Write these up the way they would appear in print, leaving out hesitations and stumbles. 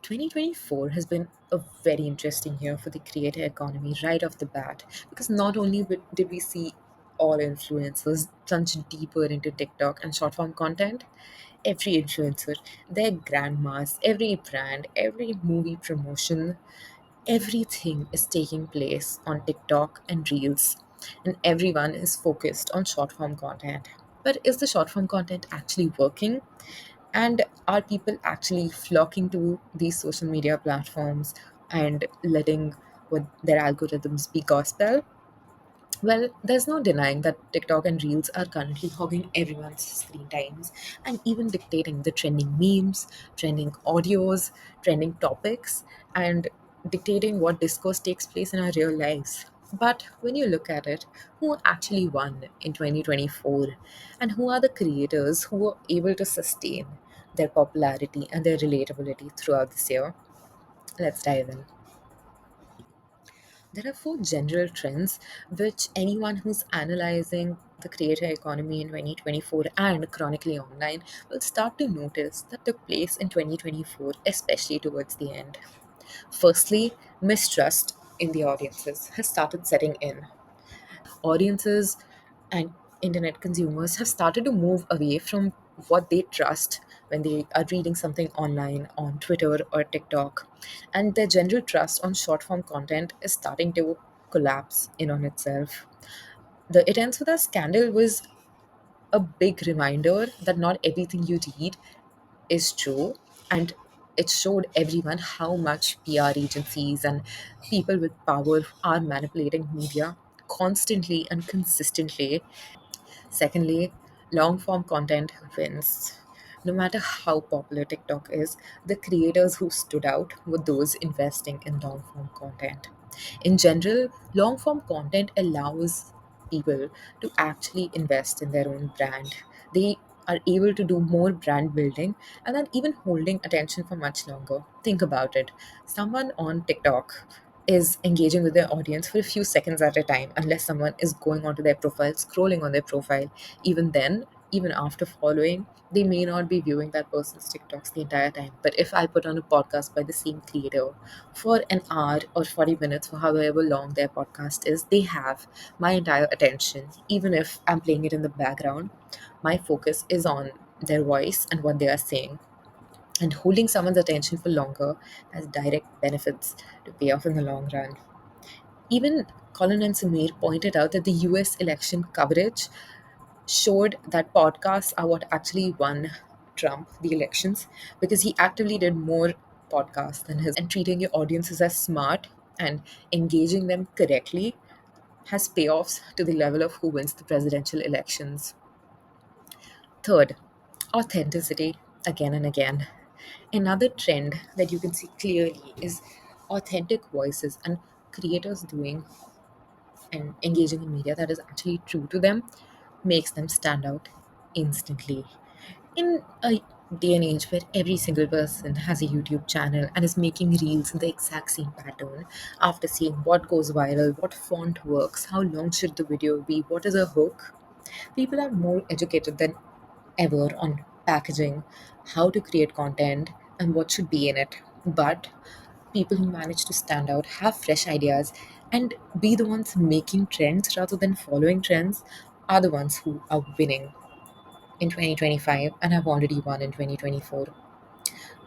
2024 has been a very interesting year for the creator economy right off the bat because not only did we see all influencers plunge deeper into TikTok and short form content, every influencer, their grandmas, every brand, every movie promotion, everything is taking place on TikTok and Reels, and everyone is focused on short form content. But is the short form content actually working? And are people actually flocking to these social media platforms and letting what their algorithms be gospel? Well, there's no denying that TikTok and Reels are currently hogging everyone's screen times and even dictating the trending memes, trending audios, trending topics, and dictating what discourse takes place in our real lives. But when you look at it, who actually won in 2024? And who are the creators who were able to sustain their popularity and their relatability throughout this year? Let's dive in. There are four general trends which anyone who's analyzing the creator economy in 2024 and chronically online will start to notice that took place in 2024, especially towards the end. Firstly, mistrust in the audiences has started setting in. Audiences and internet consumers have started to move away from what they trust when they are reading something online on Twitter or TikTok. And their general trust on short form content is starting to collapse in on itself. The It Ends With a Scandal was a big reminder that not everything you read is true, and it showed everyone how much PR agencies and people with power are manipulating media constantly and consistently. Secondly, long form content wins. No matter how popular TikTok is, the creators who stood out were those investing in long form content. In general, long form content allows people to actually invest in their own brand. They are able to do more brand building and then even holding attention for much longer. Think about it. Someone on TikTok is engaging with their audience for a few seconds at a time, unless someone is going onto their profile, scrolling on their profile. Even then, even after following, they may not be viewing that person's TikToks the entire time. But if I put on a podcast by the same creator for an hour or 40 minutes, for however long their podcast is, they have my entire attention. Even if I'm playing it in the background, my focus is on their voice and what they are saying. And holding someone's attention for longer has direct benefits to pay off in the long run. Even Colin and Samir pointed out that the US election coverage showed that podcasts are what actually won Trump the elections, because he actively did more podcasts than his, and treating your audiences as smart and engaging them correctly has payoffs to the level of who wins the presidential elections. Third, authenticity again and again. Another trend that you can see clearly is authentic voices and creators doing and engaging in media that is actually true to them makes them stand out instantly. In a day and age where every single person has a YouTube channel and is making reels in the exact same pattern, after seeing what goes viral, what font works, how long should the video be, what is a hook, people are more educated than ever on packaging, how to create content, and what should be in it. But people who manage to stand out, have fresh ideas, and be the ones making trends rather than following trends are the ones who are winning in 2025 and have already won in 2024.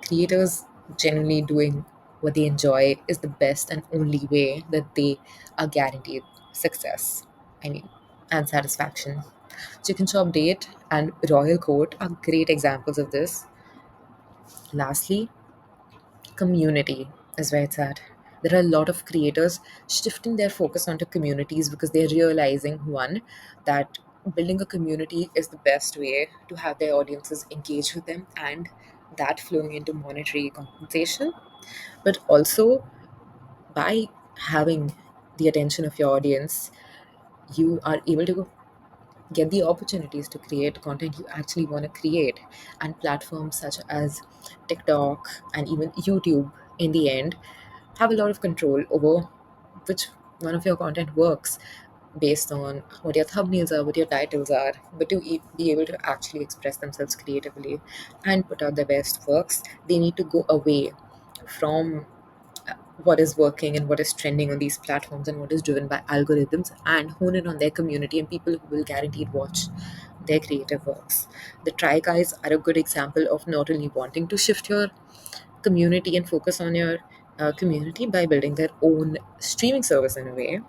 Creators genuinely doing what they enjoy is the best and only way that they are guaranteed success. I mean, and satisfaction. Chicken Shop Date and Royal Court are great examples of this. Lastly, community is where it's at. There are a lot of creators shifting their focus onto communities because they're realizing, one, that building a community is the best way to have their audiences engage with them, and that flowing into monetary compensation. But also, by having the attention of your audience, you are able to get the opportunities to create content you actually want to create. And platforms such as TikTok and even YouTube, in the end, have a lot of control over which one of your content works based on what your thumbnails are, what your titles are. But to be able to actually express themselves creatively and put out their best works, they need to go away from what is working and what is trending on these platforms and what is driven by algorithms, and hone in on their community and people who will guaranteed watch their creative works. The Try Guys are a good example of not only wanting to shift your community and focus on your community by building their own streaming service in a way,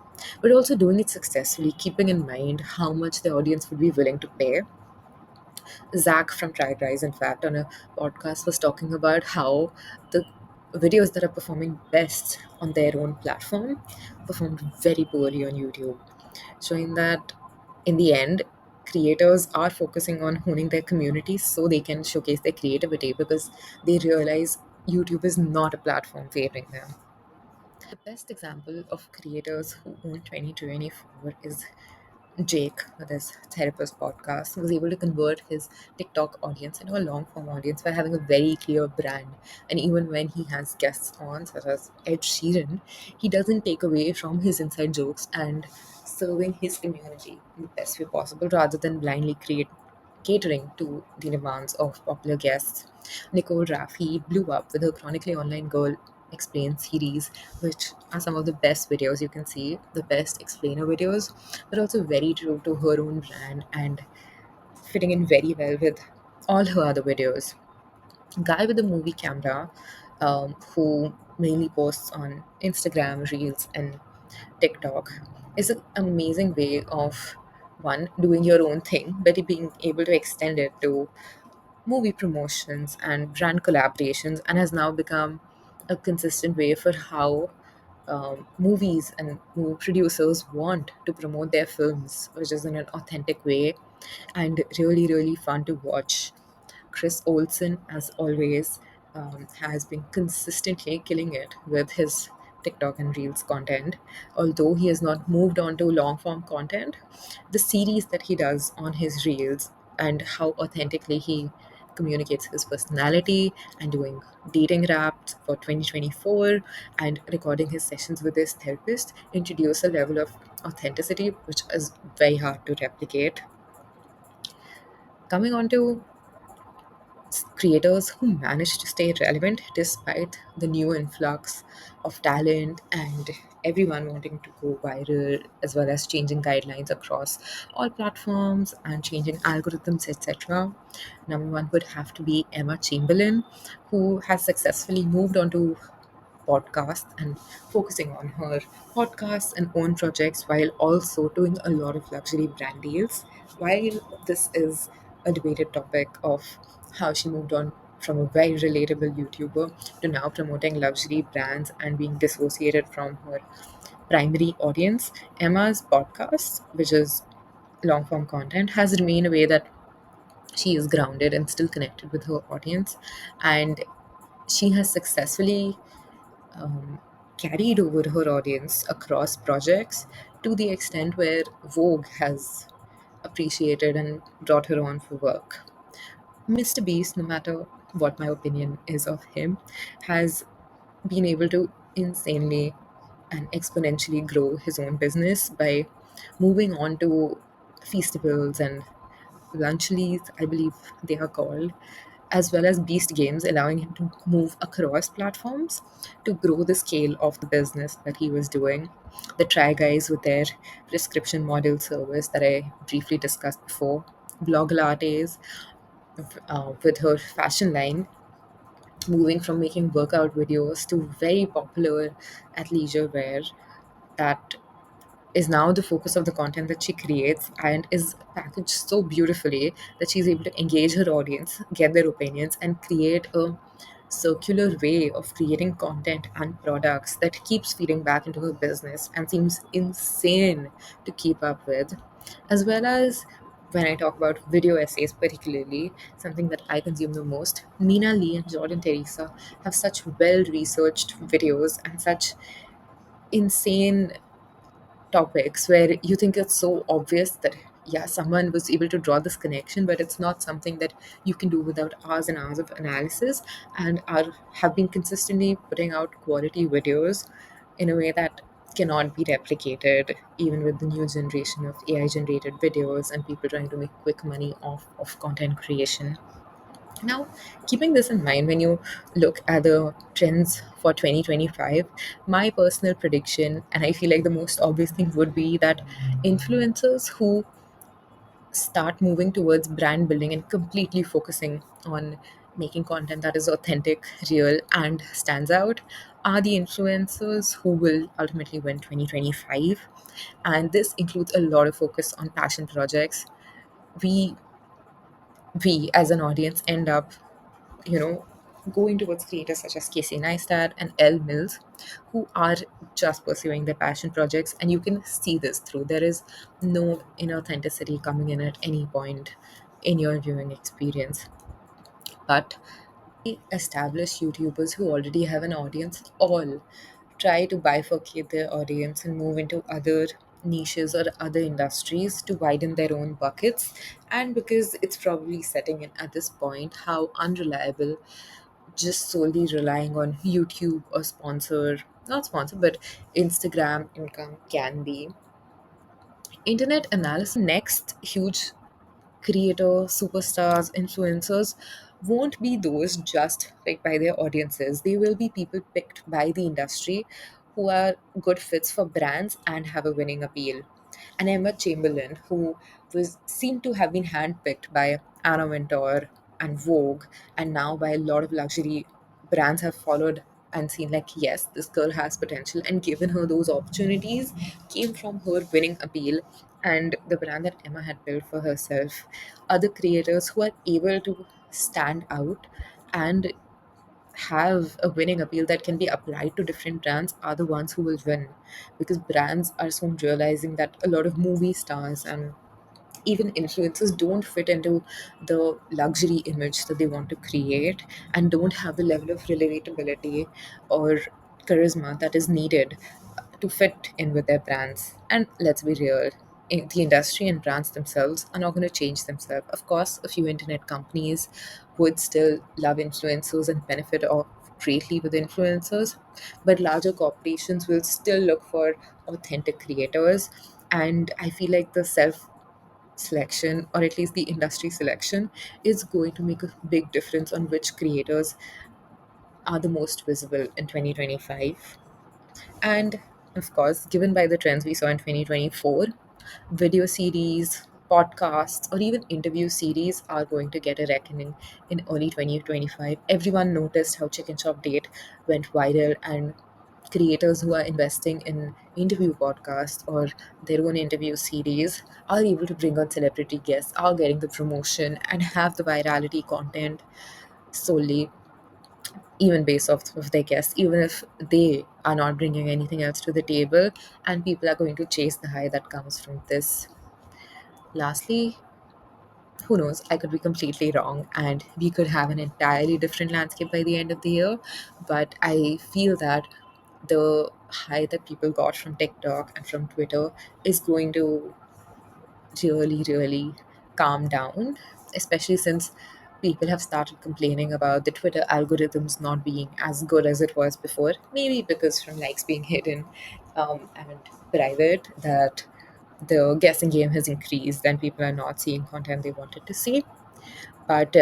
but also doing it successfully, keeping in mind how much the audience would be willing to pay. Zach from Try Guys, in fact, on a podcast was talking about how the videos that are performing best on their own platform performed very poorly on YouTube, showing that in the end, creators are focusing on honing their communities so they can showcase their creativity because they realize YouTube is not a platform favoring them. The best example of creators who own 2024 is Jake, with his therapist podcast, was able to convert his TikTok audience into a long form audience by having a very clear brand. And even when he has guests on, such as Ed Sheeran, he doesn't take away from his inside jokes and serving his community in the best way possible rather than blindly catering to the demands of popular guests. Nicole Raffi blew up with her Chronically Online Girl Explain series, which are some of the best videos you can see, the best explainer videos, but also very true to her own brand and fitting in very well with all her other videos. Guy with the movie camera, who mainly posts on Instagram, Reels, and TikTok, is an amazing way of one doing your own thing, but being able to extend it to movie promotions and brand collaborations, and has now become a consistent way for how movies and movie producers want to promote their films, which is in an authentic way and really, really fun to watch. Chris Olsen, as always, has been consistently killing it with his TikTok and Reels content. Although he has not moved on to long form content, the series that he does on his Reels and how authentically he communicates his personality and doing dating raps for 2024 and recording his sessions with his therapist introduce a level of authenticity which is very hard to replicate. Coming on to creators who manage to stay relevant despite the new influx of talent and everyone wanting to go viral, as well as changing guidelines across all platforms and changing algorithms, etc. Number one would have to be Emma Chamberlain, who has successfully moved on to podcast and focusing on her podcasts and own projects while also doing a lot of luxury brand deals. While this is a debated topic of how she moved on from a very relatable YouTuber to now promoting luxury brands and being dissociated from her primary audience, Emma's podcast, which is long form content, has remained a way that she is grounded and still connected with her audience. And she has successfully um, carried over her audience across projects to the extent where Vogue has appreciated and brought her on for work. Mr. Beast, no matter what my opinion is of him, has been able to insanely and exponentially grow his own business by moving on to festivals and lunchlies, I believe they are called, as well as Beast Games, allowing him to move across platforms to grow the scale of the business that he was doing. The Try Guys with their prescription model service that I briefly discussed before, Blog Lattes with her fashion line, moving from making workout videos to very popular athleisure wear that is now the focus of the content that she creates and is packaged so beautifully that she's able to engage her audience, get their opinions, and create a circular way of creating content and products that keeps feeding back into her business and seems insane to keep up with. As well as when I talk about video essays, particularly something that I consume the most, Nina Lee and Jordan Teresa have such well researched videos and such insane topics where you think it's so obvious that yeah, someone was able to draw this connection, but it's not something that you can do without hours and hours of analysis, and are have been consistently putting out quality videos in a way that cannot be replicated even with the new generation of AI generated videos and people trying to make quick money off of content creation. Now, keeping this in mind, when you look at the trends for 2025, my personal prediction, and I feel like the most obvious thing would be that influencers who start moving towards brand building and completely focusing on making content that is authentic, real, and stands out are the influencers who will ultimately win 2025. And this includes a lot of focus on passion projects. We we as an audience end up, you know, going towards creators such as Casey Neistat and Elle Mills, who are just pursuing their passion projects, and you can see this through. There is no inauthenticity coming in at any point in your viewing experience. But established YouTubers who already have an audience all try to bifurcate their audience and move into other niches or other industries to widen their own buckets. And because it's probably setting in at this point how unreliable just solely relying on YouTube or not sponsor, but Instagram income can be. Internet analysis, next huge creator, superstars, influencers won't be those just picked by their audiences. They will be people picked by the industry who are good fits for brands and have a winning appeal. And Emma Chamberlain, who was seemed to have been handpicked by Anna Wintour and Vogue, and now by a lot of luxury brands have followed and seen like, yes, this girl has potential, and given her those opportunities came from her winning appeal and the brand that Emma had built for herself. Other creators who are able to stand out and have a winning appeal that can be applied to different brands are the ones who will win, because brands are soon realizing that a lot of movie stars and even influencers don't fit into the luxury image that they want to create and don't have the level of relatability or charisma that is needed to fit in with their brands. And let's be real, the industry and brands themselves are not going to change themselves. Of course, a few internet companies would still love influencers and benefit off greatly with influencers, but larger corporations will still look for authentic creators. And I feel like the self selection, or at least the industry selection, is going to make a big difference on which creators are the most visible in 2025. And of course, given by the trends we saw in 2024, video series, podcasts, or even interview series are going to get a reckoning in early 2025. Everyone noticed how Chicken Shop Date went viral, and creators who are investing in interview podcasts or their own interview series are able to bring on celebrity guests, are getting the promotion, and have the virality content solely even based off of their guests, even if they are not bringing anything else to the table, and people are going to chase the high that comes from this. Lastly, who knows, I could be completely wrong and we could have an entirely different landscape by the end of the year, but I feel that the high that people got from TikTok and from Twitter is going to really calm down, especially since people have started complaining about the Twitter algorithms not being as good as it was before. Maybe because from likes being hidden and private, that the guessing game has increased and people are not seeing content they wanted to see. But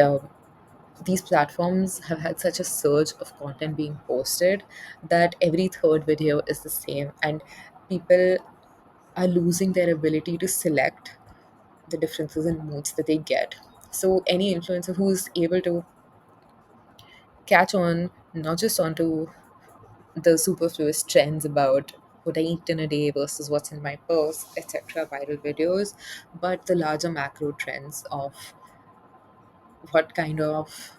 these platforms have had such a surge of content being posted that every third video is the same, and people are losing their ability to select the differences in moods that they get. So any influencer who's able to catch on not just onto the superfluous trends about what I eat in a day versus what's in my purse, etc., viral videos, but the larger macro trends of what kind of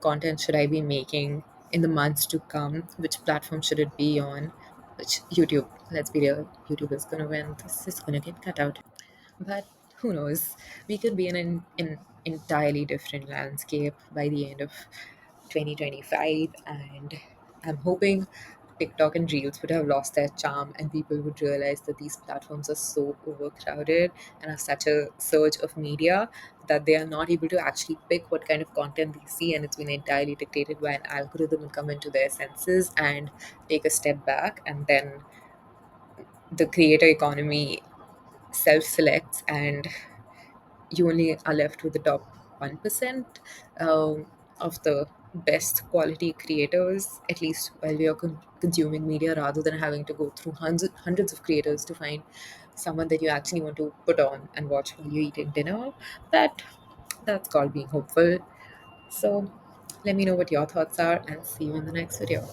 content should I be making in the months to come, which platform should it be on, which YouTube, let's be real, YouTube is going to win, this is going to get cut out. But who knows? We could be in an entirely different landscape by the end of 2025. And I'm hoping TikTok and Reels would have lost their charm and people would realize that these platforms are so overcrowded and have such a surge of media that they are not able to actually pick what kind of content they see, and it's been entirely dictated by an algorithm and come into their senses and take a step back, and then the creator economy self selects and you only are left with the top 1% of the best quality creators, at least while we are consuming media, rather than having to go through hundreds of creators to find someone that you actually want to put on and watch while you're eating dinner. That that's called being hopeful. So let me know what your thoughts are and see you in the next video.